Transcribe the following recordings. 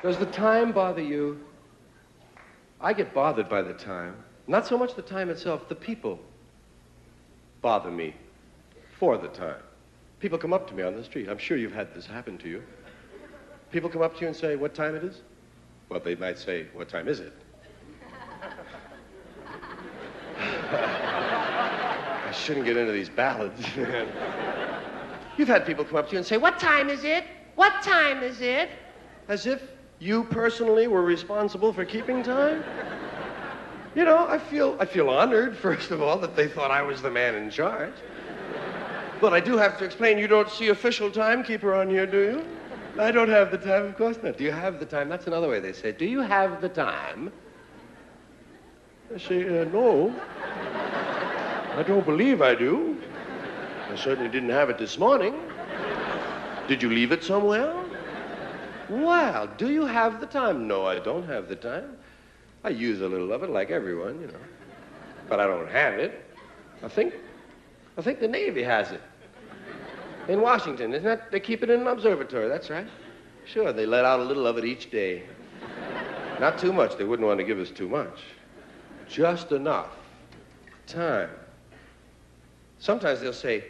Does the time bother you? I get bothered by the time. Not so much the time itself, the people bother me for the time. People come up to me on the street. I'm sure you've had this happen to you. People come up to you and say, what time it is? Well, they might say, what time is it? I shouldn't get into these ballads. You've had people come up to you and say, what time is it? What time is it? As if you personally were responsible for keeping time. You know, I feel honored, first of all, that they thought I was the man in charge. But I do have to explain, you don't see official timekeeper on here, do you? I don't have the time, of course not. Do you have the time? That's another way they say, do you have the time? I say, no. I don't believe I do. I certainly didn't have it this morning. Did you leave it somewhere? Well, do you have the time? No, I don't have the time. I use a little of it like everyone, you know. But I don't have it. I think the Navy has it. In Washington, isn't that? They keep it in an observatory, that's right. Sure, they let out a little of it each day. Not too much, they wouldn't want to give us too much. Just enough time. Sometimes they'll say,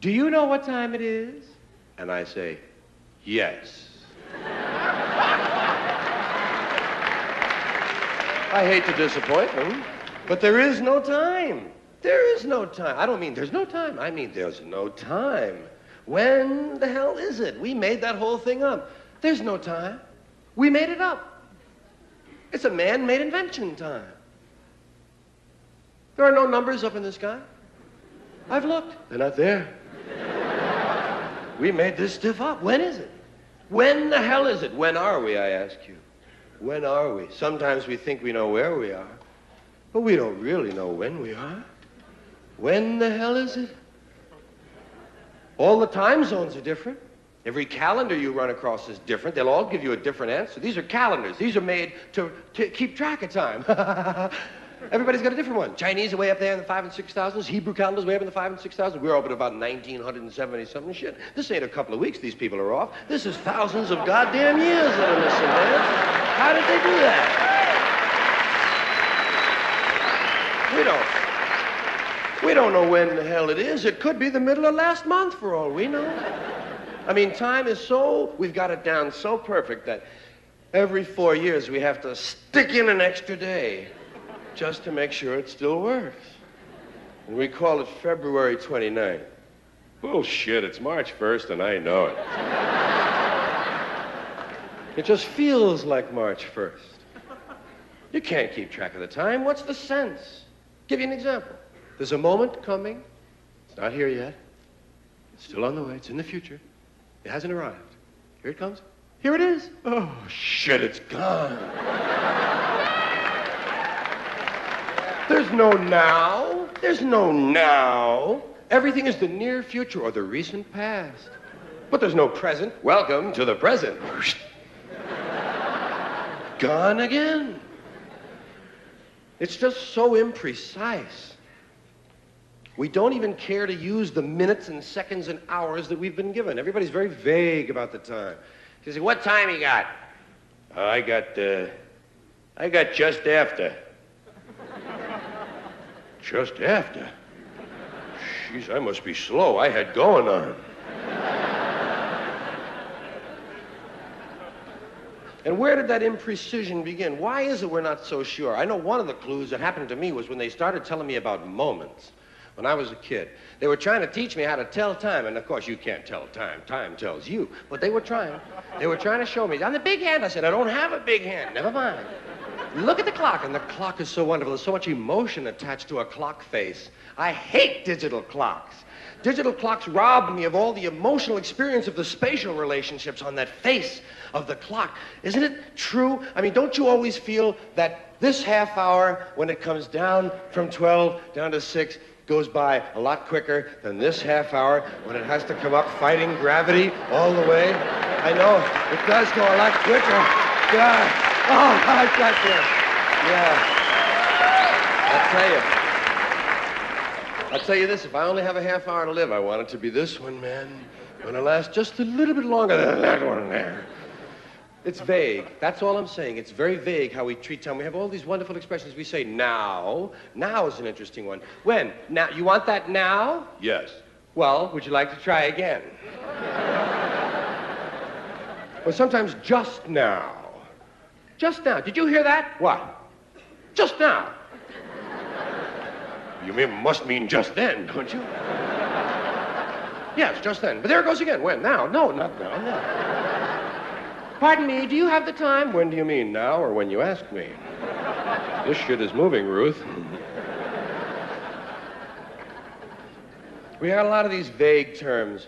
do you know what time it is? And I say, yes. I hate to disappoint them, but there is no time. There is no time. I don't mean there's no time. I mean there's no time. When the hell is it? We made that whole thing up. There's no time. We made it up. It's a man-made invention, time. There are no numbers up in the sky. I've looked. They're not there. We made this stuff up. When is it? When the hell is it? When are we, I ask you? When are we? Sometimes we think we know where we are, but we don't really know when we are. When the hell is it? All the time zones are different. Every calendar you run across is different. They'll all give you a different answer. These are calendars. These are made to keep track of time. Everybody's got a different one. Chinese are way up there in the 5 and 6,000s. Hebrew calendars way up in the 5 and 6,000s. We're up at about 1970-something shit. This ain't a couple of weeks these people are off. This is thousands of goddamn years that are missing, man. How did they do that? We don't know when the hell it is. It could be the middle of last month for all we know. I mean, time is we've got it down so perfect that every 4 years we have to stick in an extra day just to make sure it still works. And we call it February 29th. Bullshit, it's March 1st and I know it. It just feels like March 1st. You can't keep track of the time. What's the sense? Give you an example. There's a moment coming. It's not here yet. It's still on the way. It's in the future. It hasn't arrived. Here it comes. Here it is. Oh, shit, it's gone. There's no now. There's no now. Everything is the near future or the recent past. But there's no present. Welcome to the present. Gone again. It's just so imprecise. We don't even care to use the minutes and seconds and hours that we've been given. Everybody's very vague about the time. You say, what time you got? I got just after. Just after? Jeez, I must be slow. I had going on. And where did that imprecision begin? Why is it we're not so sure? I know one of the clues that happened to me was when they started telling me about moments. When I was a kid, they were trying to teach me how to tell time, and of course you can't tell time. Time tells you. But they were trying. They were trying to show me. On the big hand, I said, I don't have a big hand. Never mind. Look at the clock, and the clock is so wonderful. There's so much emotion attached to a clock face. I hate digital clocks. Digital clocks rob me of all the emotional experience of the spatial relationships on that face of the clock. Isn't it true? I mean, don't you always feel that this half hour, when it comes down from 12 down to 6, goes by a lot quicker than this half hour when it has to come up fighting gravity all the way? I know, it does go a lot quicker. God. Oh, I got you. Yeah. I'll tell you this, if I only have a half hour to live, I want it to be this one, man. It's going to last just a little bit longer than that one there. It's vague. That's all I'm saying. It's very vague how we treat time. We have all these wonderful expressions. We say now. Now is an interesting one. When? Now. You want that now? Yes. Well, would you like to try again? Or sometimes just now. Just now. Did you hear that? What? Just now. You must mean just then, don't you? Yes, just then. But there it goes again. When? Now. No, not now. No. Pardon me, do you have the time? When do you mean, now or when you ask me? This shit is moving, Ruth. We had a lot of these vague terms.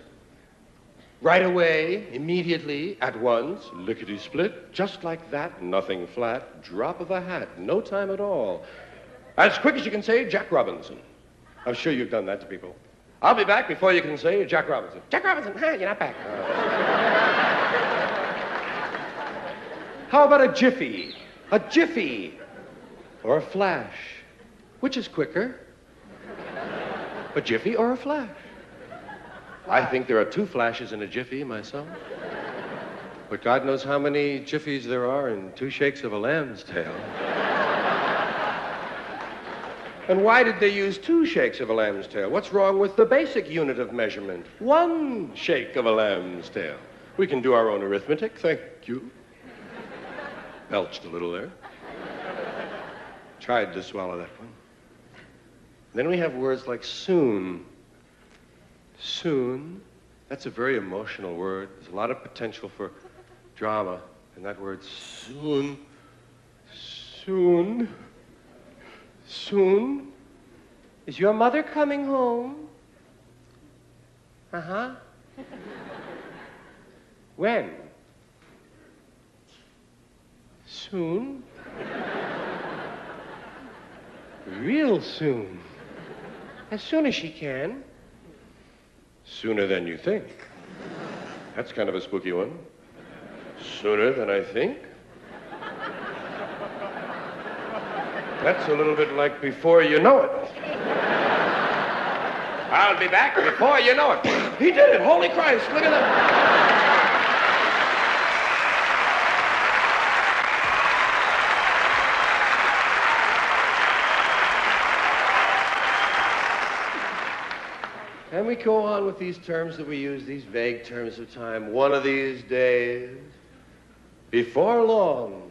Right away, immediately, at once, lickety-split, just like that, nothing flat, drop of a hat, no time at all. As quick as you can say, Jack Robinson. I'm sure you've done that to people. I'll be back before you can say Jack Robinson. Jack Robinson, you're not back. How about a jiffy? A jiffy. Or a flash. Which is quicker? A jiffy or a flash? I think there are 2 flashes in a jiffy myself. But God knows how many jiffies there are in 2 shakes of a lamb's tail. And why did they use 2 shakes of a lamb's tail? What's wrong with the basic unit of measurement? 1 shake of a lamb's tail. We can do our own arithmetic, thank you. Belched a little there. Tried to swallow that one. Then we have words like soon. Soon. That's a very emotional word. There's a lot of potential for drama in that word soon. Soon. Soon. Is your mother coming home? Uh-huh. When? Soon. Real soon. As soon as she can. Sooner than you think. That's kind of a spooky one. Sooner than I think. That's a little bit like before you know it. I'll be back before you know it. He did it. Holy Christ. Look at that. And we go on with these terms that we use, these vague terms of time. One of these days, before long,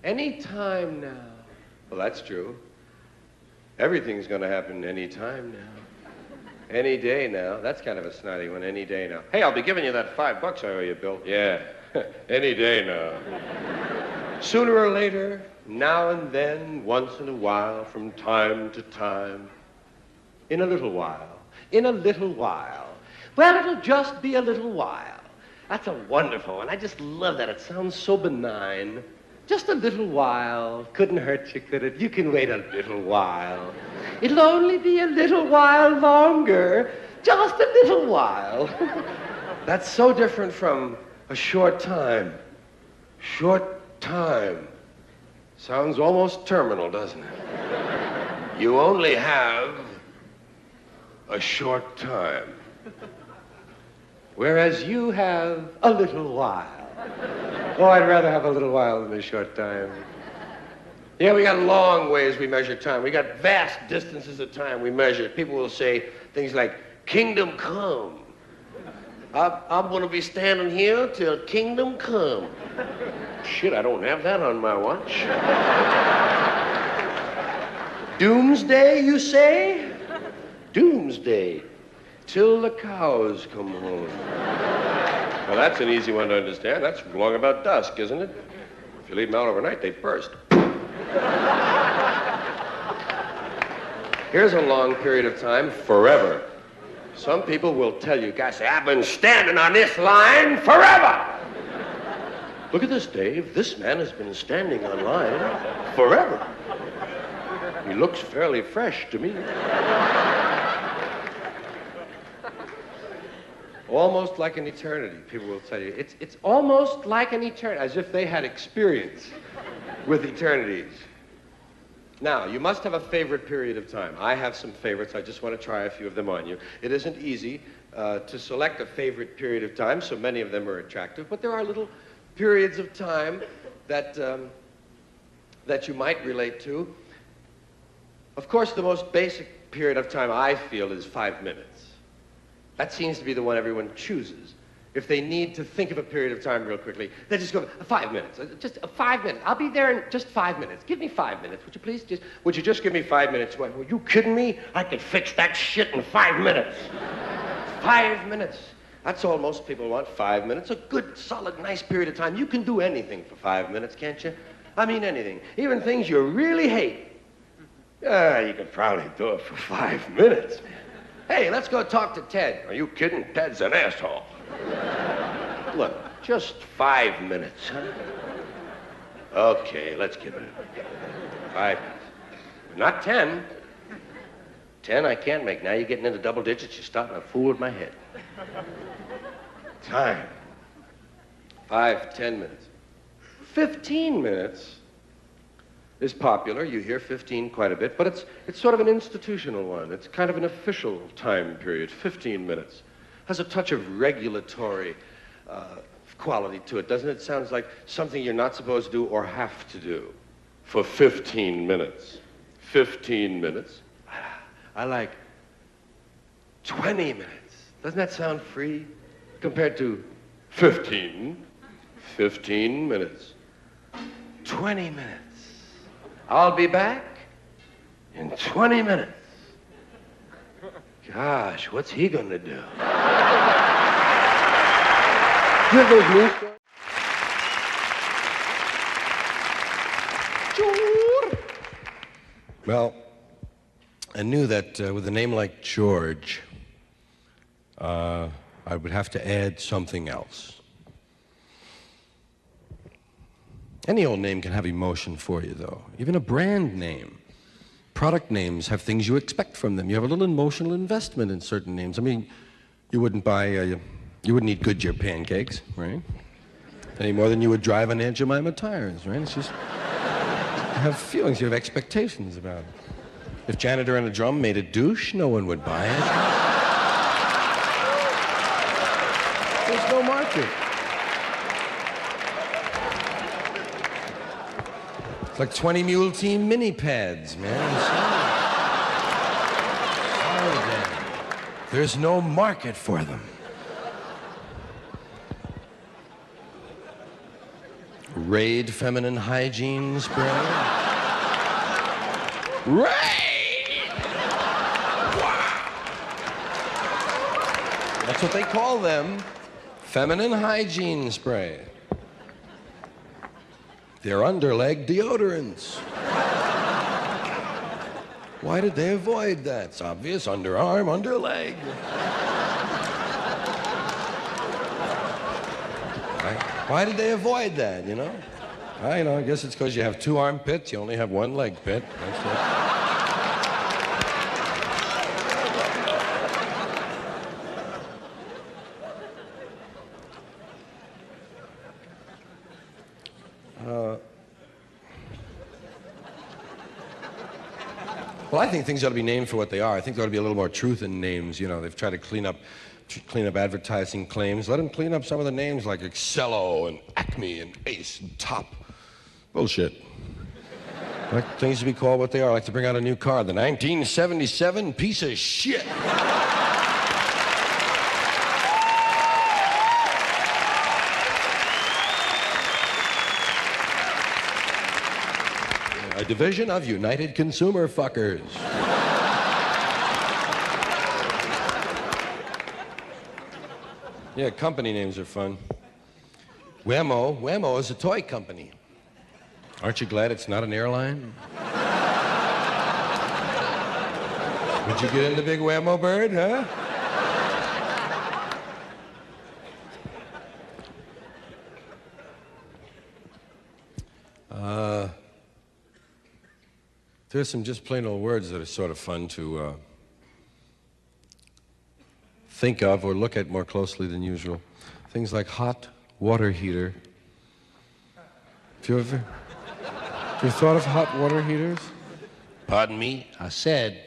any time now. Well, that's true. Everything's going to happen any time now. Any day now. That's kind of a snotty one, any day now. Hey, I'll be giving you that $5 I owe you, Bill. Yeah, any day now. Sooner or later, now and then, once in a while, from time to time, in a little while. In a little while. Well, it'll just be a little while. That's a wonderful one. I just love that. It sounds so benign. Just a little while. Couldn't hurt you, could it? You can wait a little while. It'll only be a little while longer. Just a little while. That's so different from a short time. Short time. Sounds almost terminal, doesn't it? You only have a short time. Whereas you have a little while. Oh, I'd rather have a little while than a short time. Yeah, we got long ways we measure time. We got vast distances of time we measure. People will say things like, kingdom come. I'm going to be standing here till kingdom come. Shit, I don't have that on my watch. Doomsday, you say? Doomsday, till the cows come home. Well, that's an easy one to understand. That's long about dusk, isn't it? If you leave them out overnight, they burst. Here's a long period of time, forever. Some people will tell you, guys, say, I've been standing on this line forever. Look at this, Dave. This man has been standing on line forever. He looks fairly fresh to me. Almost like an eternity, people will tell you. It's almost like an eternity, as if they had experience with eternities. Now, you must have a favorite period of time. I have some favorites. I just want to try a few of them on you. It isn't easy to select a favorite period of time, so many of them are attractive, but there are little periods of time that, that you might relate to. Of course, the most basic period of time I feel is 5 minutes. That seems to be the one everyone chooses. If they need to think of a period of time real quickly, they just go, 5 minutes, just 5 minutes. I'll be there in just 5 minutes. Give me 5 minutes, would you please? Would you just give me 5 minutes? Were you kidding me? I could fix that shit in 5 minutes. 5 minutes. That's all most people want, 5 minutes. A good, solid, nice period of time. You can do anything for 5 minutes, can't you? I mean anything. Even things you really hate. You could probably do it for 5 minutes. Hey, let's go talk to Ted. Are you kidding? Ted's an asshole. Look, just 5 minutes, huh? Okay, let's give it 5 minutes. Not 10. 10 I can't make. Now you're getting into double digits. You're starting to fool with my head. Time. 5, 10 minutes. 15 minutes is popular. You hear 15 quite a bit, but it's sort of an institutional one. It's kind of an official time period. 15 minutes. Has a touch of regulatory quality to it, doesn't it? Sounds like something you're not supposed to do or have to do for 15 minutes. 15 minutes. I like 20 minutes. Doesn't that sound free compared to 15? 15 minutes. 20 minutes. I'll be back in 20 minutes. Gosh, what's he gonna do? You have those news stories? Well, I knew that with a name like George, I would have to add something else. Any old name can have emotion for you, though. Even a brand name. Product names have things you expect from them. You have a little emotional investment in certain names. I mean, you wouldn't eat Goodyear pancakes, right? Any more than you would drive an Aunt Jemima tires, right? It's just, you have feelings, you have expectations about it. If Janitor and a Drum made a douche, no one would buy it. There's no market. It's like 20 Mule Team mini pads, man. Sorry, Dan. There's no market for them. Raid feminine hygiene spray. Raid! Wow. That's what they call them. Feminine hygiene spray. They're underleg deodorants. Why did they avoid that? It's obvious. Underarm, underleg. Why did they avoid that, you know? I guess it's because you have 2 armpits, you only have 1 leg pit. That's it. Well, I think things ought to be named for what they are. I think there ought to be a little more truth in names. You know, they've tried to clean up advertising claims. Let them clean up some of the names like Excello and Acme and Ace and Top. Bullshit. I like things to be called what they are. I like to bring out a new car. The 1977 piece of shit. A division of United Consumer Fuckers. Yeah, company names are fun. Whammo is a toy company. Aren't you glad it's not an airline? Would you get into Big Whammo Bird, huh? There's some just plain old words that are sort of fun to think of or look at more closely than usual. Things like hot water heater. Have you ever thought of hot water heaters? Pardon me? I said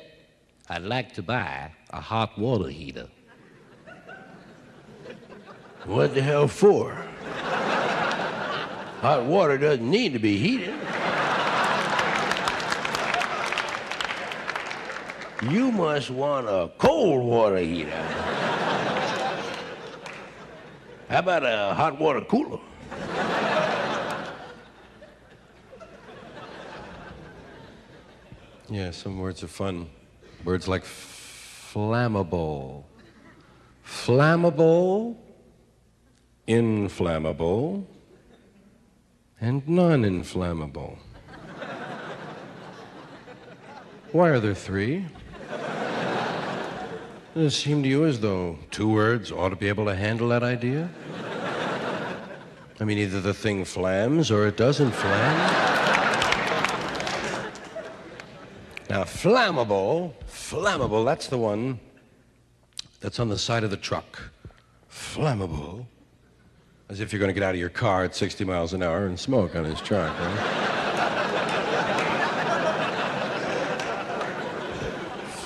I'd like to buy a hot water heater. What the hell for? Hot water doesn't need to be heated. You must want a cold water heater. How about a hot water cooler? Yeah, some words are fun. Words like flammable. Flammable, inflammable, and non-inflammable. Why are there three? Does it seem to you as though two words ought to be able to handle that idea? I mean, either the thing flams or it doesn't flam. Now, flammable, that's the one that's on the side of the truck. Flammable. As if you're going to get out of your car at 60 miles an hour and smoke on his truck, right?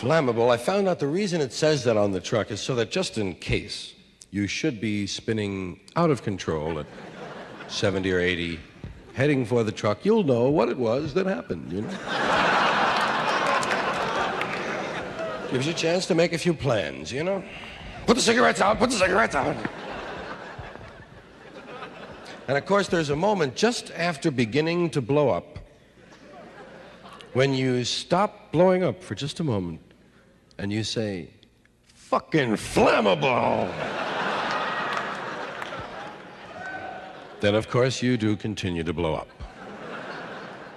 Flammable. I found out the reason it says that on the truck is so that just in case you should be spinning out of control at 70 or 80, heading for the truck, you'll know what it was that happened, you know? Gives you a chance to make a few plans, you know? Put the cigarettes out, put the cigarettes out. And of course, there's a moment just after beginning to blow up when you stop blowing up for just a moment and you say, fucking flammable. Then, of course, you do continue to blow up.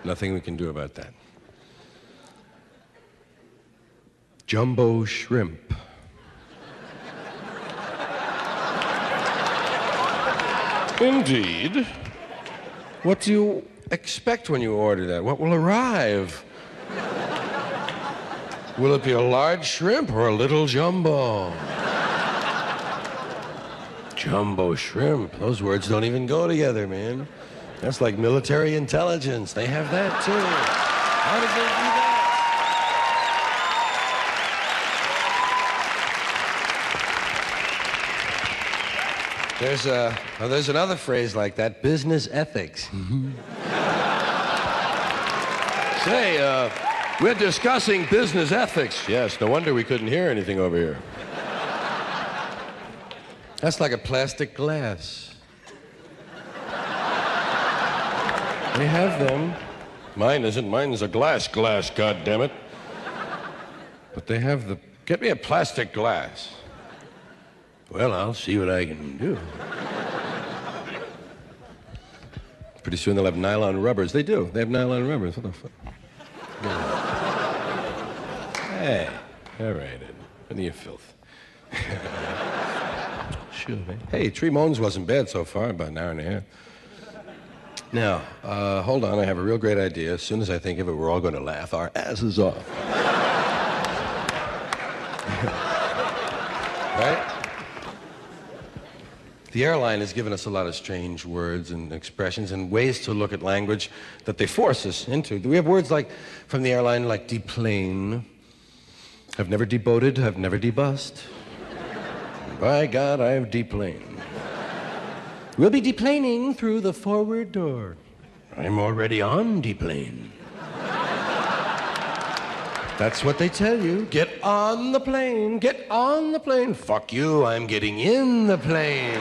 Nothing we can do about that. Jumbo shrimp. Indeed. What do you expect when you order that? What will arrive? Will it be a large shrimp or a little jumbo? Jumbo shrimp. Those words don't even go together, man. That's like military intelligence. They have that, too. How did they do that? There's another phrase like that, business ethics. Say, we're discussing business ethics. Yes, no wonder we couldn't hear anything over here. That's like a plastic glass. They have them. Mine isn't. Mine's a glass, goddammit. But they have the... Get me a plastic glass. Well, I'll see what I can do. Pretty soon they'll have nylon rubbers. They do. They have nylon rubbers. What the fuck? Hey, all right, Ed. None of your filth. Sure, man. Hey, Three Moans wasn't bad so far, about an hour and a half. Now, hold on, I have a real great idea. As soon as I think of it, we're all going to laugh our asses off. Right? The airline has given us a lot of strange words and expressions and ways to look at language that they force us into. We have words like, from the airline, like deplane. I've never deboated, I've never debussed. By God, I've deplaned. We'll be deplaning through the forward door. I'm already on deplane. That's what they tell you. Get on the plane. Get on the plane. Fuck you, I'm getting in the plane.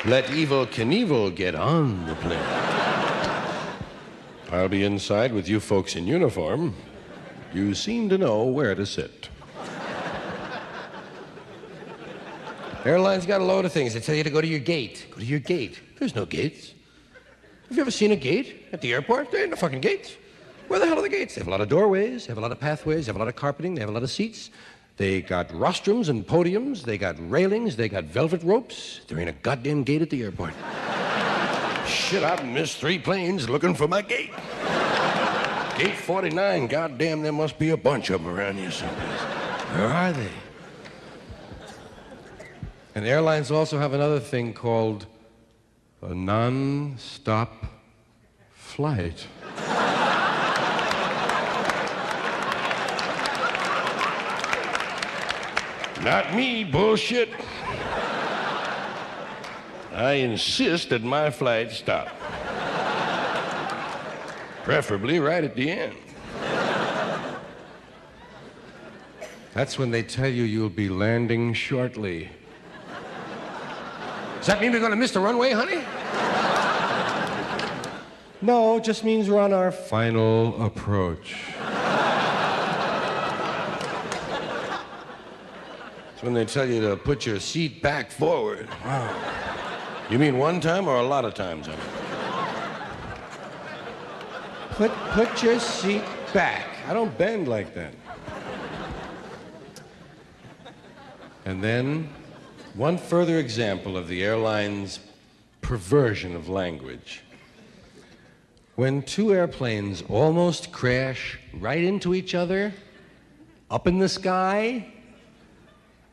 Let Evel Knievel get on the plane. I'll be inside with you folks in uniform. You seem to know where to sit. Airlines got a load of things. They tell you to go to your gate. Go to your gate. There's no gates. Have you ever seen a gate at the airport? There ain't no fucking gates. Where the hell are the gates? They have a lot of doorways. They have a lot of pathways. They have a lot of carpeting. They have a lot of seats. They got rostrums and podiums. They got railings. They got velvet ropes. There ain't a goddamn gate at the airport. Shit, I've missed 3 planes looking for my gate. Gate 49. Goddamn, there must be a bunch of them around here someplace. Where are they? And airlines also have another thing called a non-stop flight. Not me, bullshit. I insist that my flight stop. Preferably right at the end. That's when they tell you you'll be landing shortly. Does that mean we're going to miss the runway, honey? No, it just means we're on our final approach. It's when they tell you to put your seat back forward. Wow. You mean one time or a lot of times, honey? Put your seat back. I don't bend like that. And then, one further example of the airline's perversion of language. When two airplanes almost crash right into each other, up in the sky,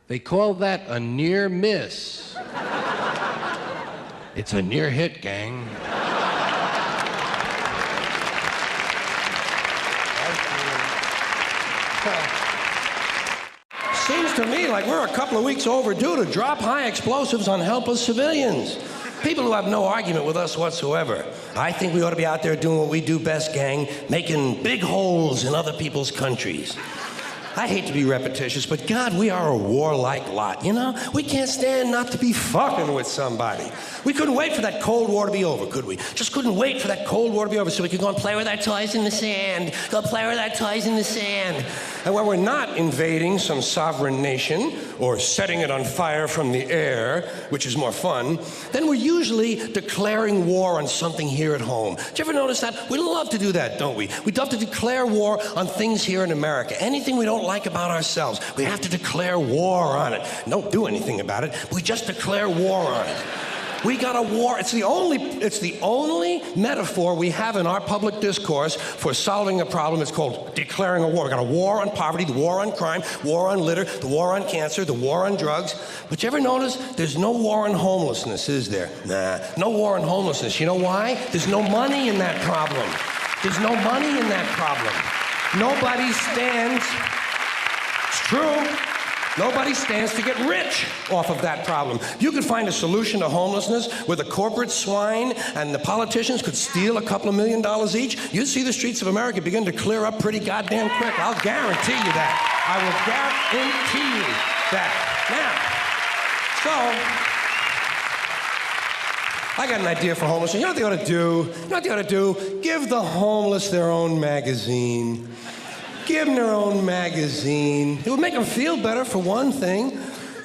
they call that a near miss. It's a near hit, gang. Seems to me like we're a couple of weeks overdue to drop high explosives on helpless civilians. People who have no argument with us whatsoever. I think we ought to be out there doing what we do best, gang, making big holes in other people's countries. I hate to be repetitious, but God, we are a warlike lot, you know? We can't stand not to be fucking with somebody. We couldn't wait for that Cold War to be over, could we? Just couldn't wait for that Cold War to be over so we could go and play with our toys in the sand. Go play with our toys in the sand. And when we're not invading some sovereign nation or setting it on fire from the air, which is more fun, then we're usually declaring war on something here at home. Do you ever notice that? We love to do that, don't we? We love to declare war on things here in America. Anything we don't like about ourselves, we have to declare war on it. Don't do anything about it. We just declare war on it. We got a war. It's the only metaphor we have in our public discourse for solving a problem. It's called declaring a war. We got a war on poverty, the war on crime, war on litter, the war on cancer, the war on drugs. But you ever notice there's no war on homelessness, is there? Nah, no war on homelessness. You know why? There's no money in that problem. There's no money in that problem. Nobody stands. It's true. Nobody stands to get rich off of that problem. You could find a solution to homelessness where the corporate swine and the politicians could steal a couple of $1 million each. You'd see the streets of America begin to clear up pretty goddamn quick. I'll guarantee you that. I will guarantee you that. Now, so, I got an idea for homelessness. You know what they ought to do? You know what they ought to do? Give the homeless their own magazine. Give them their own magazine. It would make them feel better, for one thing.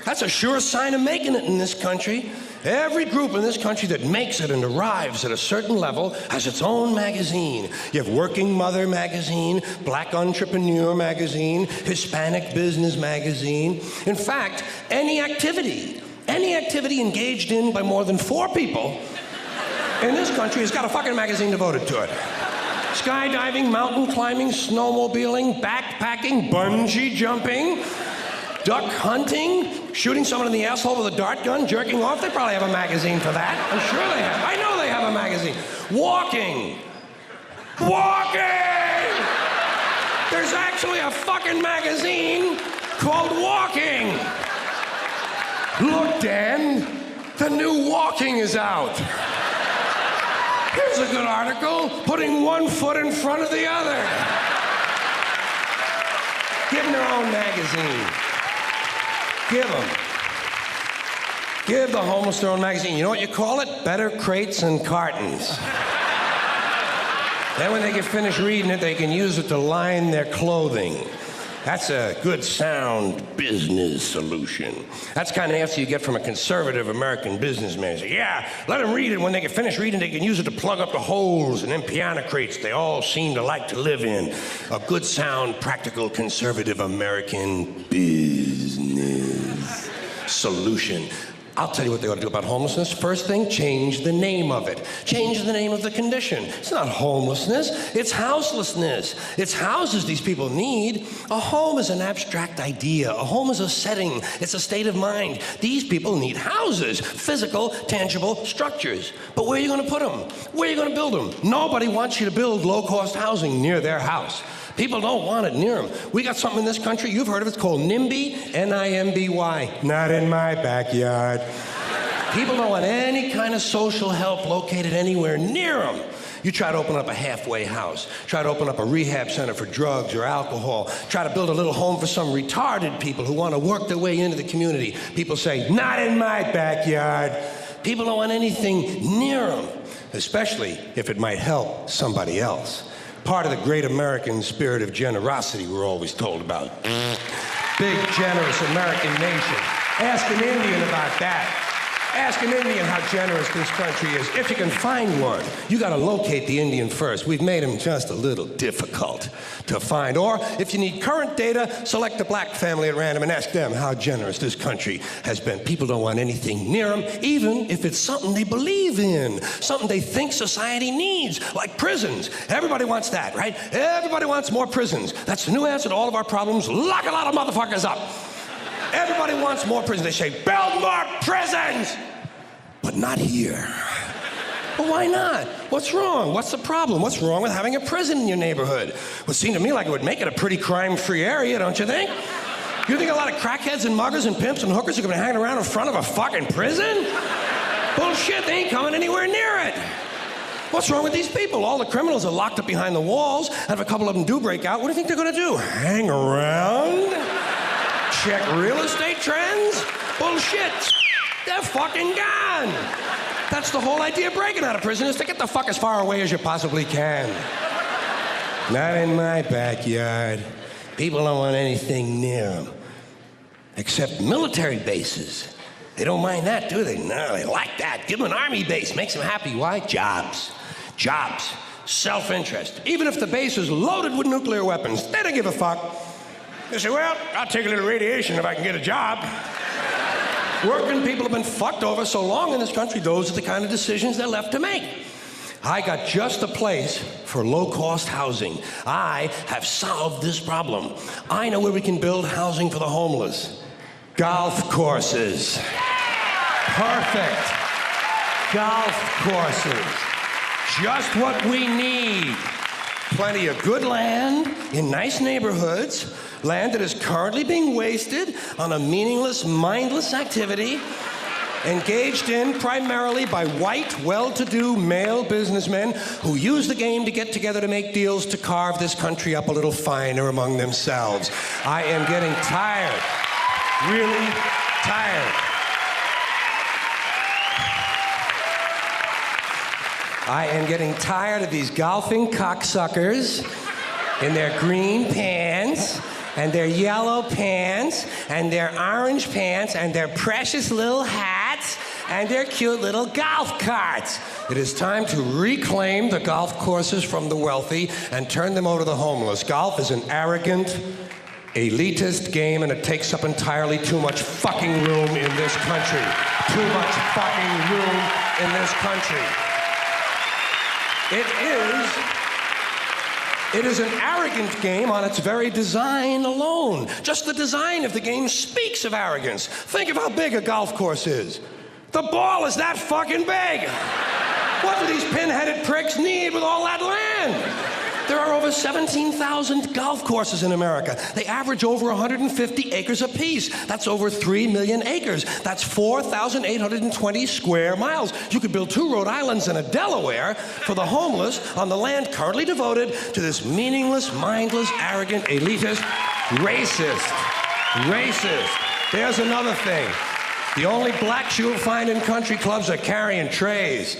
That's a sure sign of making it in this country. Every group in this country that makes it and arrives at a certain level has its own magazine. You have Working Mother magazine, Black Entrepreneur magazine, Hispanic Business magazine. In fact, any activity engaged in by more than 4 people in this country has got a fucking magazine devoted to it. Skydiving, mountain climbing, snowmobiling, backpacking, bungee jumping, duck hunting, shooting someone in the asshole with a dart gun, jerking off. They probably have a magazine for that. I'm sure they have. I know they have a magazine. Walking. There's actually a fucking magazine called Walking. Look, Dan, the new Walking is out. Here's a good article, putting one foot in front of the other. Give them their own magazine. Give them. Give the homeless their own magazine. You know what you call it? Better Crates and Cartons. Then when they get finished reading it, they can use it to line their clothing. That's a good, sound business solution. That's the kind of answer you get from a conservative American businessman. Say, yeah, let them read it. When they get finished reading, they can use it to plug up the holes in them piano crates they all seem to like to live in. A good, sound, practical, conservative American business solution. I'll tell you what they ought to do about homelessness. First thing, change the name of it. Change the name of the condition. It's not homelessness, it's houselessness. It's houses these people need. A home is an abstract idea. A home is a setting. It's a state of mind. These people need houses, physical, tangible structures. But where are you going to put them? Where are you going to build them? Nobody wants you to build low-cost housing near their house. People don't want it near them. We got something in this country, you've heard of it, it's called NIMBY, N-I-M-B-Y. Not in my backyard. People don't want any kind of social help located anywhere near them. You try to open up a halfway house, try to open up a rehab center for drugs or alcohol, try to build a little home for some retarded people who want to work their way into the community. People say, not in my backyard. People don't want anything near them, especially if it might help somebody else. Part of the great American spirit of generosity we're always told about. Big, generous American nation. Ask an Indian about that. Ask an Indian how generous this country is. If you can find one, you got to locate the Indian first. We've made him just a little difficult to find. Or if you need current data, select a black family at random and ask them how generous this country has been. People don't want anything near them, even if it's something they believe in, something they think society needs, like prisons. Everybody wants that, right? Everybody wants more prisons. That's the new answer to all of our problems. Lock a lot of motherfuckers up. Everybody wants more prisons. They say, build more prisons! But not here. Well, why not? What's wrong? What's the problem? What's wrong with having a prison in your neighborhood? Would seem to me like it would make it a pretty crime-free area, don't you think? You think a lot of crackheads and muggers and pimps and hookers are gonna be hanging around in front of a fucking prison? Bullshit, they ain't coming anywhere near it. What's wrong with these people? All the criminals are locked up behind the walls, and if a couple of them do break out, what do you think they're gonna do? Hang around? Check real estate trends? Bullshit. They're fucking gone. That's the whole idea of breaking out of prison, is to get the fuck as far away as you possibly can. Not in my backyard. People don't want anything near them. Except military bases. They don't mind that, do they? No, they like that. Give them an army base. Makes them happy. Why? Jobs. Jobs. Self-interest. Even if the base is loaded with nuclear weapons, they don't give a fuck. They say, well, I'll take a little radiation if I can get a job. Working people have been fucked over so long in this country, those are the kind of decisions they're left to make. I got just the place for low-cost housing. I have solved this problem. I know where we can build housing for the homeless. Golf courses. Perfect. Golf courses. Just what we need. Plenty of good land in nice neighborhoods, land that is currently being wasted on a meaningless, mindless activity engaged in primarily by white, well-to-do male businessmen who use the game to get together to make deals to carve this country up a little finer among themselves. I am getting tired, really tired. I am getting tired of these golfing cocksuckers in their green pants and their yellow pants and their orange pants and their precious little hats and their cute little golf carts. It is time to reclaim the golf courses from the wealthy and turn them over to the homeless. Golf is an arrogant, elitist game, and it takes up entirely too much fucking room in this country. Too much fucking room in this country. It is an arrogant game on its very design alone. Just the design of the game speaks of arrogance. Think of how big a golf course is. The ball is that fucking big. What do these pin-headed pricks need with all that land? There are over 17,000 golf courses in America. They average over 150 acres apiece. That's over 3 million acres. That's 4,820 square miles. You could build 2 Rhode Islands and a Delaware for the homeless on the land currently devoted to this meaningless, mindless, arrogant, elitist, racist. There's another thing. The only blacks you'll find in country clubs are carrying trays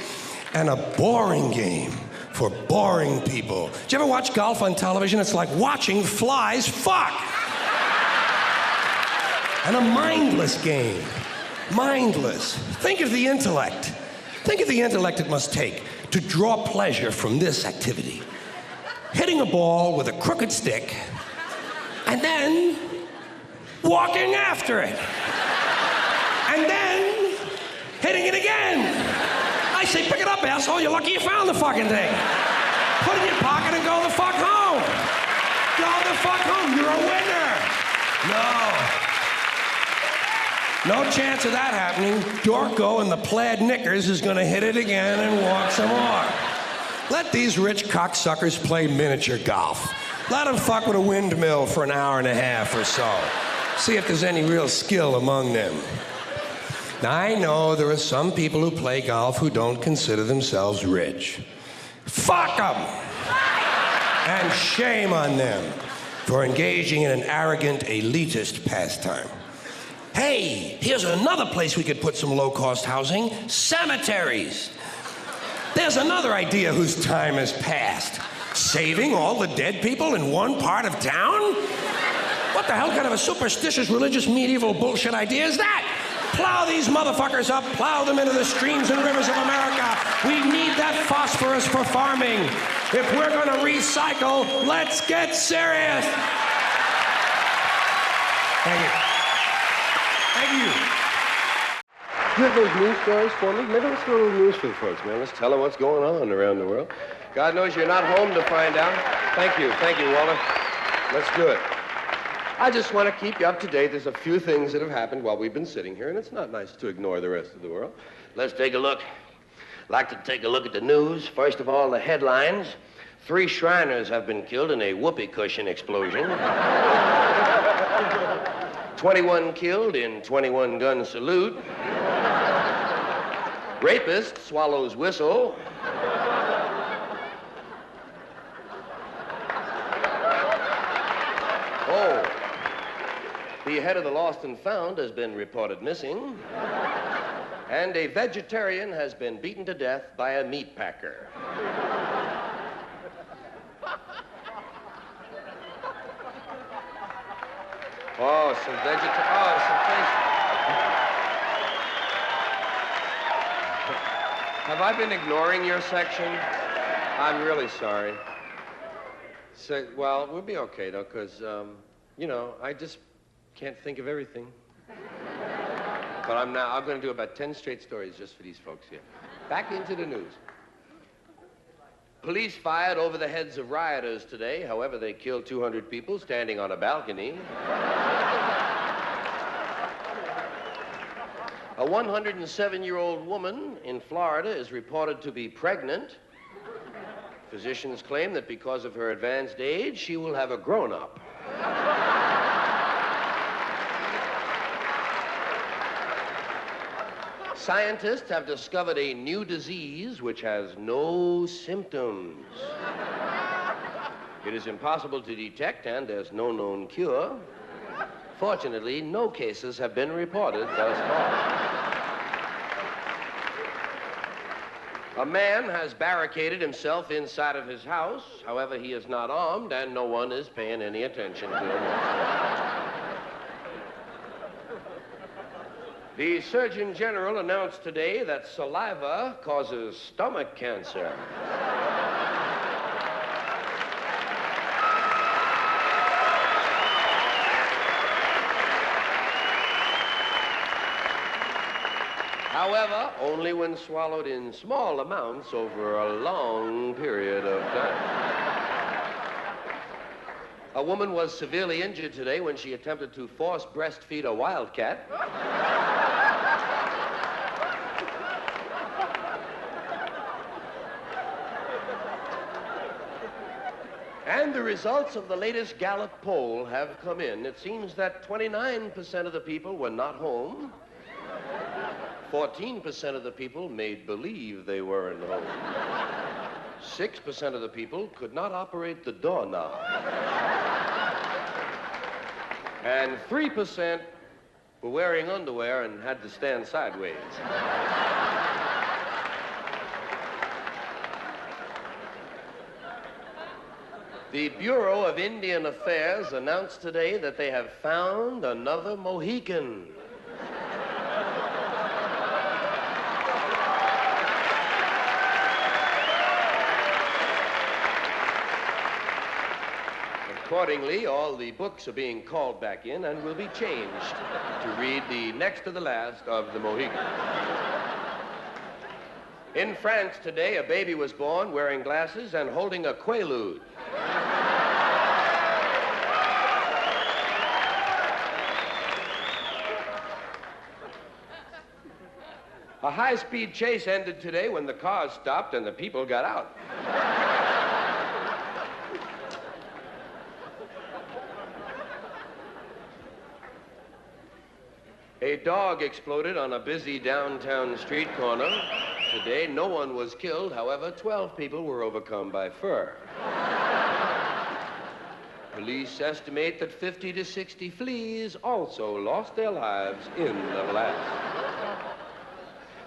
and a boring game for boring people. Did you ever watch golf on television? It's like watching flies fuck. And a mindless game. Mindless. Think of the intellect. Think of the intellect it must take to draw pleasure from this activity. Hitting a ball with a crooked stick and then walking after it. And then hitting it again. I say, pick it up, asshole. You're lucky you found the fucking thing. Put it in your pocket and go the fuck home. Go the fuck home. You're a winner. No chance of that happening. Dorco in the plaid knickers is going to hit it again and walk some more. Let these rich cocksuckers play miniature golf. Let them fuck with a windmill for an hour and a half or so. See if there's any real skill among them. Now, I know there are some people who play golf who don't consider themselves rich. Fuck them! And shame on them for engaging in an arrogant, elitist pastime. Hey, here's another place we could put some low-cost housing: cemeteries. There's another idea whose time has passed. Saving all the dead people in one part of town? What the hell kind of a superstitious, religious, medieval bullshit idea is that? Plow these motherfuckers up, plow them into the streams and rivers of America. We need that phosphorus for farming. If we're gonna recycle, let's get serious. Thank you. Thank you. You have those news stories for me? Maybe let's do a little news for the folks, man. Let's tell them what's going on around the world. God knows you're not home to find out. Thank you, Walter. Let's do it. I just want to keep you up to date. There's a few things that have happened while we've been sitting here, and it's not nice to ignore the rest of the world. Let's take a look. I'd like to take a look at the news. First of all, the headlines. 3 Shriners have been killed in a whoopee cushion explosion. 21 killed in 21-gun salute. Rapist swallows whistle. Oh, the head of the lost and found has been reported missing. And a vegetarian has been beaten to death by a meat packer. Oh, some things. Have I been ignoring your section? I'm really sorry. So, well, we'll be okay, though, because, I just can't think of everything. But I'm going to do about 10 straight stories just for these folks here. Back into the news. Police fired over the heads of rioters today. However, they killed 200 people standing on a balcony. A 107-year-old woman in Florida is reported to be pregnant. Physicians claim that because of her advanced age, she will have a grown-up. Scientists have discovered a new disease which has no symptoms. It is impossible to detect, and there's no known cure. Fortunately, no cases have been reported thus far. A man has barricaded himself inside of his house. However, he is not armed, and no one is paying any attention to him. The Surgeon General announced today that saliva causes stomach cancer. However, only when swallowed in small amounts over a long period of time. A woman was severely injured today when she attempted to force breastfeed a wildcat. And the results of the latest Gallup poll have come in. It seems that 29% of the people were not home. 14% of the people made believe they weren't home. 6% of the people could not operate the doorknob. And 3% were wearing underwear and had to stand sideways. The Bureau of Indian Affairs announced today that they have found another Mohican. Accordingly, all the books are being called back in and will be changed to read the next to the last of the Mohicans. In France today, a baby was born wearing glasses and holding a quaalude. A high-speed chase ended today when the cars stopped and the people got out. A dog exploded on a busy downtown street corner. Today, no one was killed. However, 12 people were overcome by fur. Police estimate that 50 to 60 fleas also lost their lives in the blast.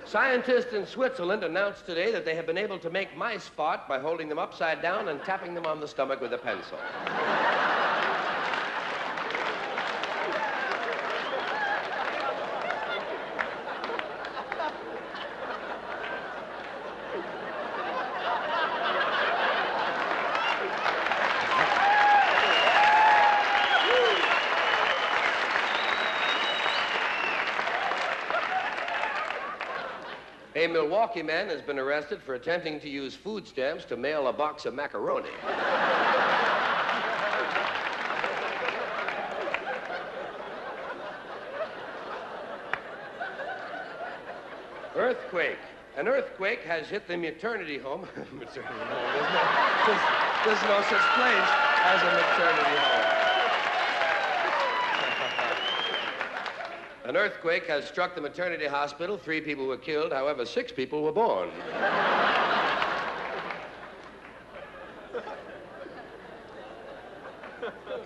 Scientists in Switzerland announced today that they have been able to make mice fart by holding them upside down and tapping them on the stomach with a pencil. A Milwaukee man has been arrested for attempting to use food stamps to mail a box of macaroni. Earthquake. An earthquake has hit the maternity home. There's no such place as a maternity home. An earthquake has struck the maternity hospital. 3 people were killed. However, 6 people were born.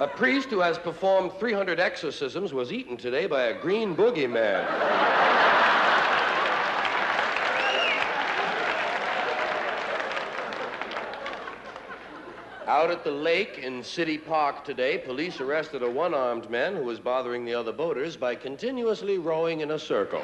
A priest who has performed 300 exorcisms was eaten today by a green boogeyman. Out at the lake in City Park today, police arrested a one-armed man who was bothering the other boaters by continuously rowing in a circle.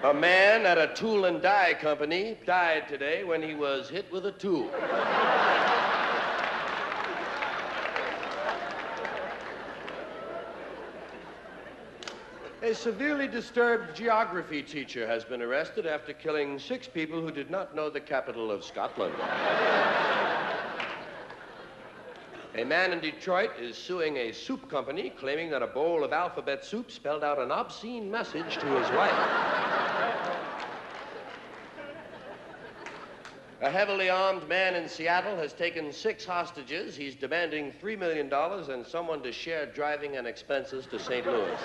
A man at a tool and die company died today when he was hit with a tool. A severely disturbed geography teacher has been arrested after killing 6 people who did not know the capital of Scotland. A man in Detroit is suing a soup company, claiming that a bowl of alphabet soup spelled out an obscene message to his wife. A heavily armed man in Seattle has taken 6 hostages. He's demanding $3 million and someone to share driving and expenses to St. Louis.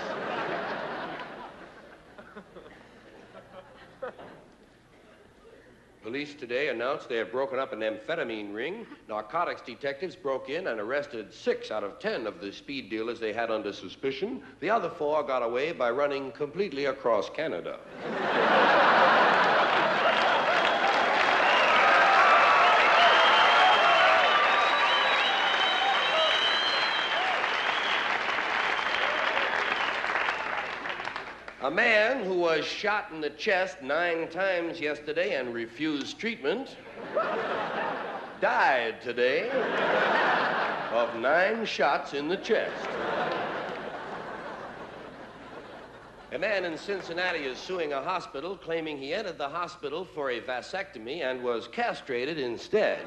Police today announced they have broken up an amphetamine ring. Narcotics detectives broke in and arrested 6 out of 10 of the speed dealers they had under suspicion. The other 4 got away by running completely across Canada. A man who was shot in the chest 9 times yesterday and refused treatment died today of 9 shots in the chest. A man in Cincinnati is suing a hospital, claiming he entered the hospital for a vasectomy and was castrated instead.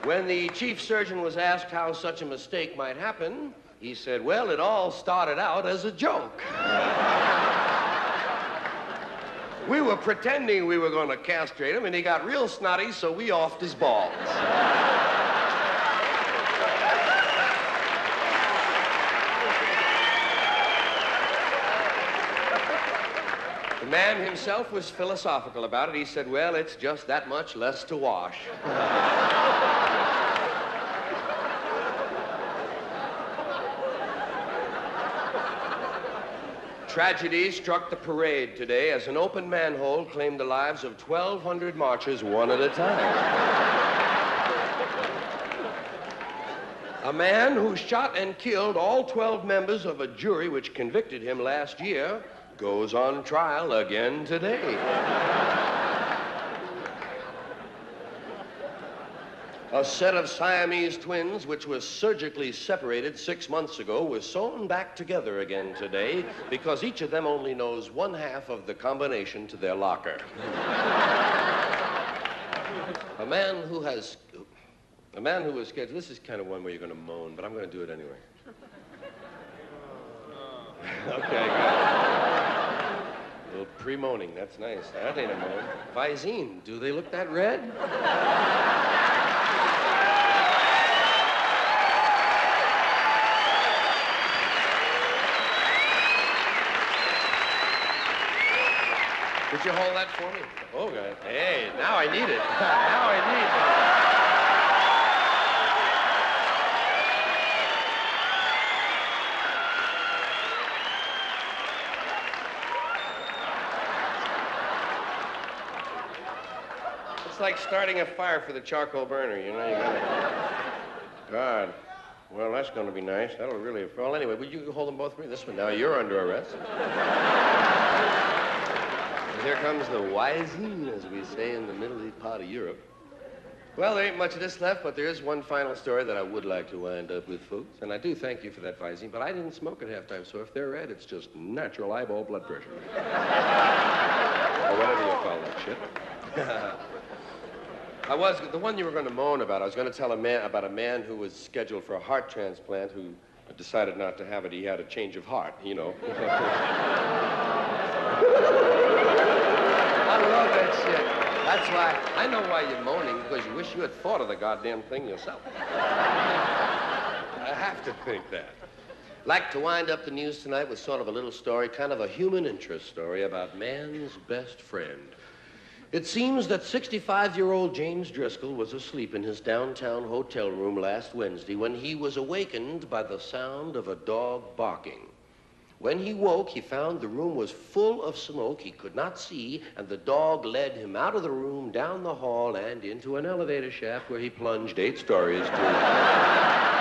When the chief surgeon was asked how such a mistake might happen, he said, well, it all started out as a joke. We were pretending we were going to castrate him, and he got real snotty, so we offed his balls. The man himself was philosophical about it. He said, well, it's just that much less to wash. Tragedy struck the parade today as an open manhole claimed the lives of 1,200 marchers one at a time. A man who shot and killed all 12 members of a jury which convicted him last year goes on trial again today. A set of Siamese twins, which was surgically separated 6 months ago, was sewn back together again today because each of them only knows 1/2 of the combination to their locker. A man who was scheduled, this is kind of one where you're going to moan, but I'm going to do it anyway. Okay, good. A little pre-moaning, that's nice. That ain't a moan. Visine, do they look that red? Would you hold that for me? Oh, God. Hey, now I need it. Now I need it. It's like starting a fire for the charcoal burner, you know? You gotta... God. Well, that's going to be nice. That'll really... Well, anyway, would you hold them both for me? This one. Now, you're under arrest. Here comes the Wising, as we say in the middle part of Europe. Well, there ain't much of this left, but there is one final story that I would like to wind up with, folks. And I do thank you for that Visine, but I didn't smoke at halftime, so if they're red, it's just natural eyeball blood pressure. Or whatever you call that shit. The one you were going to moan about, I was going to tell about a man who was scheduled for a heart transplant who decided not to have it. He had a change of heart, you know. I love that shit. That's why, I know why you're moaning, because you wish you had thought of the goddamn thing yourself. I have to think that. Like to wind up the news tonight with sort of a little story, kind of a human interest story about man's best friend. It seems that 65-year-old James Driscoll was asleep in his downtown hotel room last Wednesday when he was awakened by the sound of a dog barking. When he woke, he found the room was full of smoke he could not see, and the dog led him out of the room, down the hall, and into an elevator shaft where he plunged 8 stories to...